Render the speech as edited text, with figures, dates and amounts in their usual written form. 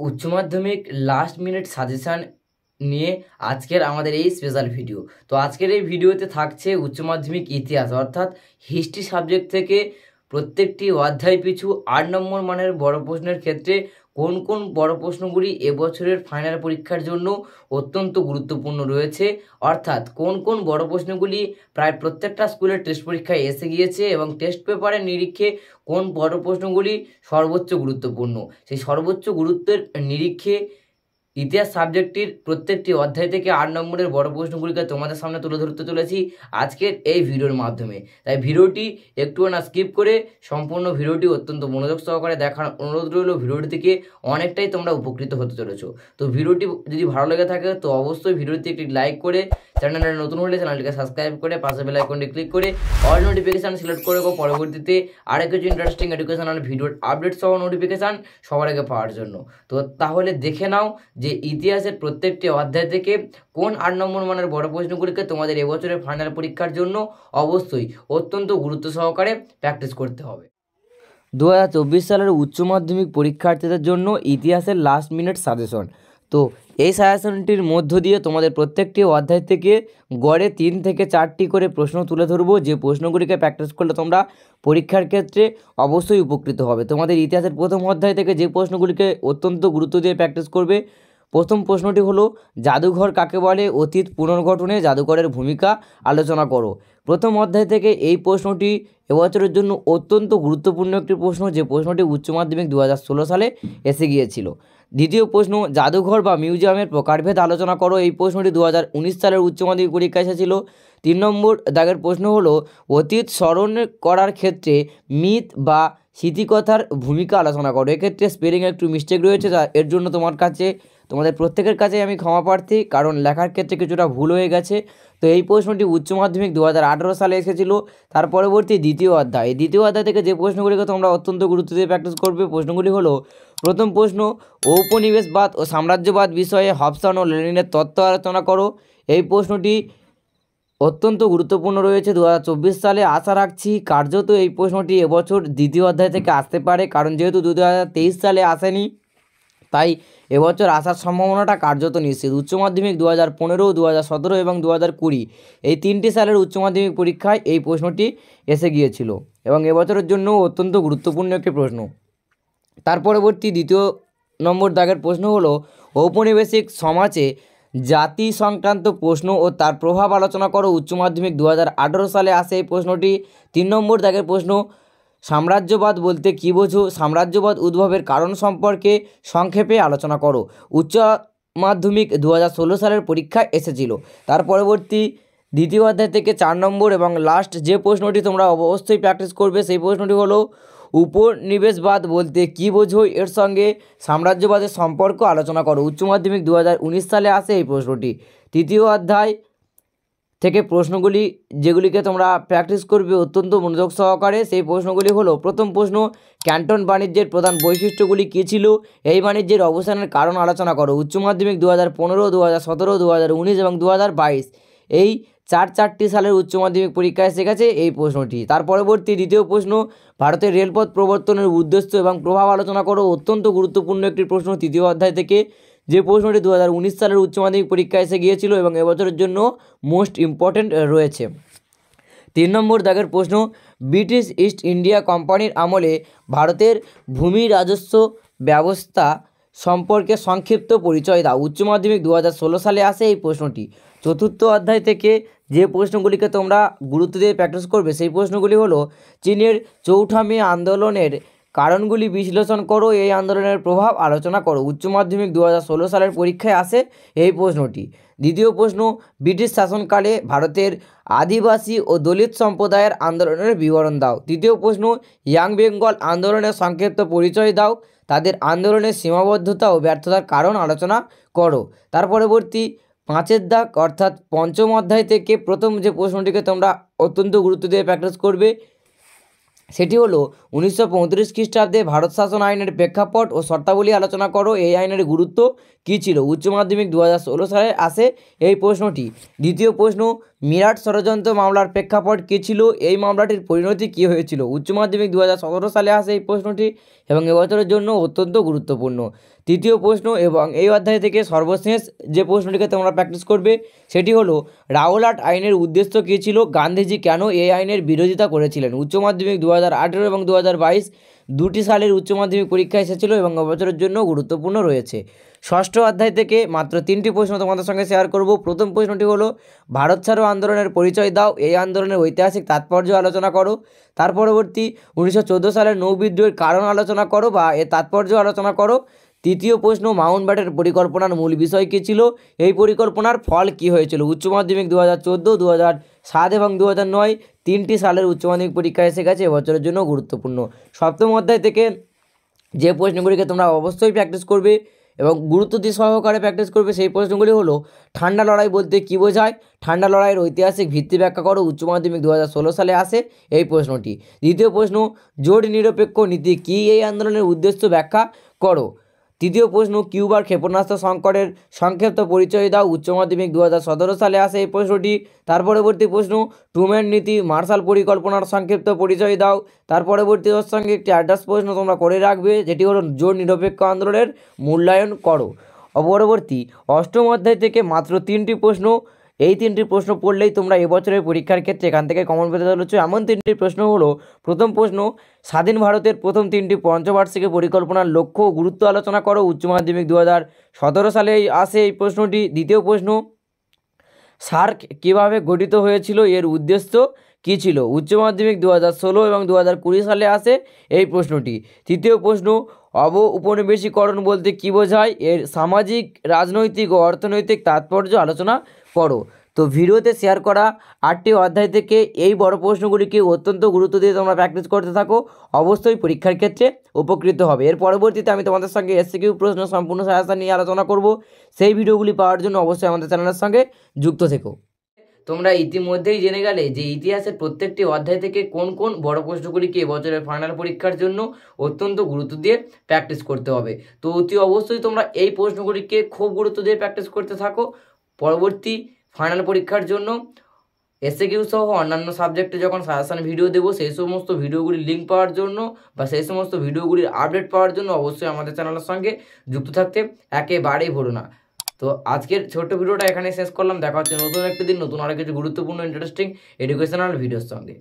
উচ্চ মাধ্যমিক last minute suggestion নিয়ে আজকের আমাদের এই স্পেশাল ভিডিও। তো আজকের এই ভিডিওতে থাকছে উচ্চ মাধ্যমিক ইতিহাস অর্থাৎ হিস্ট্রি সাবজেক্ট থেকে প্রত্যেকটি অধ্যায় পিছু 8 নম্বর মানের বড় প্রশ্নের ক্ষেত্রে কোন কোন বড় প্রশ্নগুলি এবছরের ফাইনাল পরীক্ষার জন্য অত্যন্ত গুরুত্বপূর্ণ রয়েছে, অর্থাৎ কোন কোন বড় প্রশ্নগুলি প্রায় প্রত্যেকটা স্কুলের টেস্ট পরীক্ষায় এসে গিয়েছে এবং টেস্ট পেপারের নিরীক্ষে কোন বড় প্রশ্নগুলি সর্বোচ্চ গুরুত্বপূর্ণ, সেই সর্বোচ্চ গুরুত্বের নিরীক্ষে ইতিহাস সাবজেক্টটির প্রত্যেকটি অধ্যায় থেকে 8 নম্বরের বড় প্রশ্নগুলিকে তোমাদের সামনে তুলে ধরতে চলেছি আজকের এই ভিডিওর মাধ্যমে। তাই ভিডিওটি একটু না স্কিপ করে সম্পূর্ণ ভিডিওটি অত্যন্ত মনোযোগ সহকারে দেখার অনুরোধ রইল। ভিডিওটি থেকে অনেকটাই তোমরা উপকৃত হতে চলেছো। তো ভিডিওটি যদি ভালো লেগে থাকে তো অবশ্যই ভিডিওটি একটি লাইক করে, চ্যানেলে নতুন হলে চ্যানেলটিকে সাবস্ক্রাইব করে পাশে বেল আইকনটি ক্লিক করে অল নোটিফিকেশান সিলেক্ট করে পরবর্তীতে আরও কিছু ইন্টারেস্টিং এডুকেশনাল ভিডিওর আপডেট সহ নোটিফিকেশান সবার আগে পাওয়ার জন্য। তো তাহলে দেখে নাও যে ইতিহাসের প্রত্যেকটি অধ্যায় থেকে কোন 8 নম্বর মানের বড় প্রশ্নগুলিকে তোমাদের এবছরের ফাইনাল পরীক্ষার জন্য অবশ্যই অত্যন্ত গুরুত্ব সহকারে প্র্যাকটিস করতে হবে। 2024 সালের উচ্চ মাধ্যমিক পরীক্ষার্থীদের জন্য ইতিহাসের লাস্ট মিনিট সাজেশন। তো এই সাজেশনটির মধ্য দিয়ে তোমাদের প্রত্যেকটি অধ্যায় থেকে গড়ে 3 থেকে 4টি করে প্রশ্ন তুলে ধরবো, যে প্রশ্নগুলিকে প্র্যাকটিস করলে তোমরা পরীক্ষার ক্ষেত্রে অবশ্যই উপকৃত হবে। তোমাদের ইতিহাসের প্রথম অধ্যায় থেকে যে প্রশ্নগুলিকে অত্যন্ত গুরুত্ব দিয়ে প্র্যাকটিস করবে, প্রথম প্রশ্নটি হলো জাদুঘর কাকে বলে, অতীত পুনর্গঠনে জাদুঘরের ভূমিকা আলোচনা করো। প্রথম অধ্যায় থেকে এই প্রশ্নটি এবছরের জন্য অত্যন্ত গুরুত্বপূর্ণ একটি প্রশ্ন, যে প্রশ্নটি উচ্চ মাধ্যমিক 2016 সালে এসে গিয়েছিল। দ্বিতীয় প্রশ্ন জাদুঘর বা মিউজিয়ামের প্রকারভেদ আলোচনা করো। এই প্রশ্নটি 2019 সালের উচ্চ মাধ্যমিক পরীক্ষায় এসেছিল। 3 নম্বর দাগের প্রশ্ন হলো অতীত স্মরণ করার ক্ষেত্রে মিথ বা স্মৃতিকথার ভূমিকা আলোচনা করো। এক্ষেত্রে স্পেলিং একটু মিস্টেক রয়েছে, এর জন্য তোমাদের প্রত্যেকের কাছে আমি ক্ষমা প্রার্থী, কারণ লেখার ক্ষেত্রে কিছুটা ভুল হয়ে গেছে। তো এই প্রশ্নটি উচ্চ মাধ্যমিক 2018 সালে এসেছিল। তার পরবর্তী দ্বিতীয় অধ্যায় থেকে যে প্রশ্নগুলিকে তোমরা অত্যন্ত গুরুত্ব দিয়ে প্র্যাকটিস করবে, প্রশ্নগুলি হলো প্রথম প্রশ্ন ঔপনিবেশবাদ ও সাম্রাজ্যবাদ বিষয়ে হবসন ও লেনিনের তত্ত্ব আলোচনা করো। এই প্রশ্নটি অত্যন্ত গুরুত্বপূর্ণ রয়েছে 2024 সালে। আশা রাখছি কার্যত এই প্রশ্নটি এবছর দ্বিতীয় অধ্যায় থেকে আসতে পারে, কারণ যেহেতু 2023 সালে আসেনি তাই এবছর আসার সম্ভাবনাটা কার্যত নিশ্চিত। উচ্চ মাধ্যমিক 2015, 2017 এবং 2020 এই 3টি সালের উচ্চ মাধ্যমিক পরীক্ষায় এই প্রশ্নটি এসে গিয়েছিল এবং এবছরের জন্য অত্যন্ত গুরুত্বপূর্ণ একটি প্রশ্ন। তার পরবর্তী দ্বিতীয় নম্বর দাগের প্রশ্ন হলো ঔপনিবেশিক সমাজে জাতি সংক্রান্ত প্রশ্ন ও তার প্রভাব আলোচনা করো। উচ্চ মাধ্যমিক 2018 সালে আসে এই প্রশ্নটি। 3 নম্বর দাগের প্রশ্ন সাম্রাজ্যবাদ বলতে কী বোঝো, সাম্রাজ্যবাদ উদ্ভবের কারণ সম্পর্কে সংক্ষেপে আলোচনা করো। উচ্চ মাধ্যমিক 2016 সালের পরীক্ষায় এসেছিল। তার পরবর্তী দ্বিতীয় অধ্যায় থেকে 4 নম্বর এবং লাস্ট যে প্রশ্নটি তোমরা অবশ্যই প্র্যাকটিস করবে, সেই প্রশ্নটি হলো উপনিবেশবাদ বলতে কী বোঝো, এর সঙ্গে সাম্রাজ্যবাদের সম্পর্ক আলোচনা করো। উচ্চ মাধ্যমিক 2019 সালে আসে এই প্রশ্নটি। তৃতীয় অধ্যায় থেকে প্রশ্নগুলি যেগুলিকে তোমরা প্র্যাকটিস করবে অত্যন্ত মনোযোগ সহকারে, সেই প্রশ্নগুলি হলো প্রথম প্রশ্ন ক্যান্টন বাণিজ্যের প্রধান বৈশিষ্ট্যগুলি কী ছিল, এই বাণিজ্যের অবসানের কারণ আলোচনা করো। উচ্চ মাধ্যমিক 2015, 2017, 2019 এবং 2022 এই চারটি সালের উচ্চ মাধ্যমিক পরীক্ষায় এসে গেছে এই প্রশ্নটি। তার পরবর্তী দ্বিতীয় প্রশ্ন ভারতের রেলপথ প্রবর্তনের উদ্দেশ্য এবং প্রভাব আলোচনা করো। অত্যন্ত গুরুত্বপূর্ণ একটি প্রশ্ন তৃতীয় অধ্যায় থেকে, যে প্রশ্নটি 2019 সালের উচ্চ মাধ্যমিক পরীক্ষায় এসে গিয়েছিল এবং এবছরের জন্য মোস্ট ইম্পর্ট্যান্ট রয়েছে। 3 নম্বর দাগের প্রশ্ন ব্রিটিশ ইস্ট ইন্ডিয়া কোম্পানির আমলে ভারতের ভূমি রাজস্ব ব্যবস্থা সম্পর্কে সংক্ষিপ্ত পরিচয় দাও। উচ্চ মাধ্যমিক 2016 সালে আসে এই প্রশ্নটি। চতুর্থ অধ্যায় থেকে যে প্রশ্নগুলিকে তোমরা গুরুত্ব দিয়ে প্র্যাকটিস করবে, সেই প্রশ্নগুলি হলো চীনের চৌঠা মে আন্দোলনের কারণগুলি বিশ্লেষণ করো, এই আন্দোলনের প্রভাব আলোচনা করো। উচ্চ মাধ্যমিক 2016 সালের পরীক্ষায় আসে এই প্রশ্নটি। দ্বিতীয় প্রশ্ন ব্রিটিশ শাসনকালে ভারতের আদিবাসী ও দলিত সম্প্রদায়ের আন্দোলনের বিবরণ দাও। তৃতীয় প্রশ্ন ইয়াং বেঙ্গল আন্দোলনের সংক্ষিপ্ত পরিচয় দাও, তাদের আন্দোলনের সীমাবদ্ধতা ও ব্যর্থতার কারণ আলোচনা করো। তার পরবর্তী 5 দাগ অর্থাৎ পঞ্চম অধ্যায় থেকে প্রথম যে প্রশ্নটিকে তোমরা অত্যন্ত গুরুত্ব দিয়ে প্র্যাকটিস করবে, সেটি হলো 1935 খ্রিস্টাব্দে ভারত শাসন আইনের প্রেক্ষাপট ও শর্তাবলী আলোচনা করো, এই আইনের গুরুত্ব কী ছিল। উচ্চ মাধ্যমিক 2016 সালে আসে এই প্রশ্নটি। দ্বিতীয় প্রশ্ন মিরাট ষড়যন্ত্র মামলার প্রেক্ষাপট কী ছিল, এই মামলাটির পরিণতি কী হয়েছিল। উচ্চ মাধ্যমিক 2017 সালে আসে এই প্রশ্নটি এবং এবছরের জন্য অত্যন্ত গুরুত্বপূর্ণ। তৃতীয় প্রশ্ন এবং এই অধ্যায় থেকে সর্বশেষ যে প্রশ্নটিকে তোমরা প্র্যাকটিস করবে সেটি হলো রাওলাট আইনের উদ্দেশ্য কী ছিল, গান্ধীজি কেন এই আইনের বিরোধিতা করেছিলেন। উচ্চ মাধ্যমিক 2018 এবং 2022 দুটি সালের উচ্চ মাধ্যমিক পরীক্ষা এসেছিল এবং এবছরের জন্য গুরুত্বপূর্ণ রয়েছে। ষষ্ঠ অধ্যায় থেকে মাত্র 3টি প্রশ্ন তোমাদের সঙ্গে শেয়ার করব। প্রথম প্রশ্নটি হলো ভারত ছাড়ো আন্দোলনের পরিচয় দাও, এই আন্দোলনের ঐতিহাসিক তাৎপর্য আলোচনা করো। তার পরবর্তী 1914 সালের নৌ বিদ্রোহের কারণ আলোচনা করো বা এর তাৎপর্য আলোচনা করো। তৃতীয় প্রশ্ন মাউন্টব্যাটেন পরিকল্পনার মূল বিষয় কী ছিল, এই পরিকল্পনার ফল কী হয়েছিল। উচ্চ মাধ্যমিক 2014, 2007 এবং 2009 তিনটি সালের উচ্চ মাধ্যমিক পরীক্ষা এসে গেছে, এবছরের জন্য গুরুত্বপূর্ণ। সপ্তম অধ্যায় থেকে যে প্রশ্নগুলিকে তোমরা অবশ্যই প্র্যাকটিস করবে এবং গুরুত্ব দিয়ে সহকারে প্র্যাকটিস করবে সেই প্রশ্নগুলি হলো ঠান্ডা লড়াই বলতে কী বোঝায়, ঠান্ডা লড়াইয়ের ঐতিহাসিক ভিত্তি ব্যাখ্যা করো। উচ্চ মাধ্যমিক 2016 সালে আসে এই প্রশ্নটি। দ্বিতীয় প্রশ্ন জোট নিরপেক্ষ নীতি কী, এই আন্দোলনের উদ্দেশ্য ব্যাখ্যা করো। তৃতীয় প্রশ্ন কিউবার ক্ষেপণাস্ত্র সংকটের সংক্ষিপ্ত পরিচয় দাও। উচ্চ মাধ্যমিক 2017 সালে আসে এই প্রশ্নটি। তার পরবর্তী প্রশ্ন ট্রুম্যান নীতি মার্শাল পরিকল্পনার সংক্ষিপ্ত পরিচয় দাও। তার পরবর্তী ওর সঙ্গে একটি অ্যাড্রেস প্রশ্ন তোমরা করে রাখবে, যেটি হলো জোট নিরপেক্ষ আন্দোলনের মূল্যায়ন করো। পরবর্তী অষ্টম অধ্যায় থেকে মাত্র 3টি প্রশ্ন, এই 3টি প্রশ্ন পড়লেই তোমরা এবছরের পরীক্ষার ক্ষেত্রে এখান থেকে কমন পেতে চলেছো। এমন 3টি প্রশ্ন হলো প্রথম প্রশ্ন স্বাধীন ভারতের প্রথম 3টি পঞ্চবার্ষিকী পরিকল্পনার লক্ষ্য ও গুরুত্ব আলোচনা করো। উচ্চ মাধ্যমিক 2017 সালে আসে এই প্রশ্নটি। দ্বিতীয় প্রশ্ন সার্ক কীভাবে গঠিত হয়েছিল, এর উদ্দেশ্য কী ছিল। উচ্চ মাধ্যমিক 2016 এবং 2020 সালে আসে এই প্রশ্নটি। তৃতীয় প্রশ্ন উপনিবেশিকরণ বলতে কী বোঝায়, এর সামাজিক রাজনৈতিক ও অর্থনৈতিক তাৎপর্য আলোচনা করো। তো ভিডিওতে শেয়ার করা 8টি অধ্যায় থেকে এই বড় প্রশ্নগুলিকে অত্যন্ত গুরুত্ব দিয়ে তোমরা প্র্যাকটিস করতে থাকো, অবশ্যই পরীক্ষার ক্ষেত্রে উপকৃত হবে। এর পরবর্তীতে আমি তোমাদের সঙ্গে এসসিকিউ প্রশ্ন সম্পূর্ণ সাজেশন নিয়ে আলোচনা করব, সেই ভিডিওগুলি পাওয়ার জন্য অবশ্যই আমাদের চ্যানেলের সঙ্গে যুক্ত থেকো। তোমরা ইতিমধ্যেই জেনে গেলে যে ইতিহাসের প্রত্যেকটি অধ্যায় থেকে কোন কোন বড় প্রশ্নগুলিকে এবছরের ফাইনাল পরীক্ষার জন্য অত্যন্ত গুরুত্ব দিয়ে প্র্যাকটিস করতে হবে। তো অতি অবশ্যই তোমরা এই প্রশ্নগুলিকে খুব গুরুত্ব দিয়ে প্র্যাকটিস করতে থাকো। পরবর্তী ফাইনাল পরীক্ষার জন্য এসএকিউ সহ অন্যান্য সাবজেক্টে যখন সাজেশন ভিডিও দেবো সেই সমস্ত ভিডিওগুলির লিঙ্ক পাওয়ার জন্য বা সেই সমস্ত ভিডিওগুলির আপডেট পাওয়ার জন্য অবশ্যই আমাদের চ্যানেলের সঙ্গে যুক্ত থাকতে একেবারেই ভুলো না। তো আজকের ছোট্ট ভিডিওটা এখানে শেষ করলাম। দেখা হচ্ছে নতুন একটি দিন নতুন আরও কিছু গুরুত্বপূর্ণ ইন্টারেস্টিং এডুকেশনাল ভিডিওর সঙ্গে।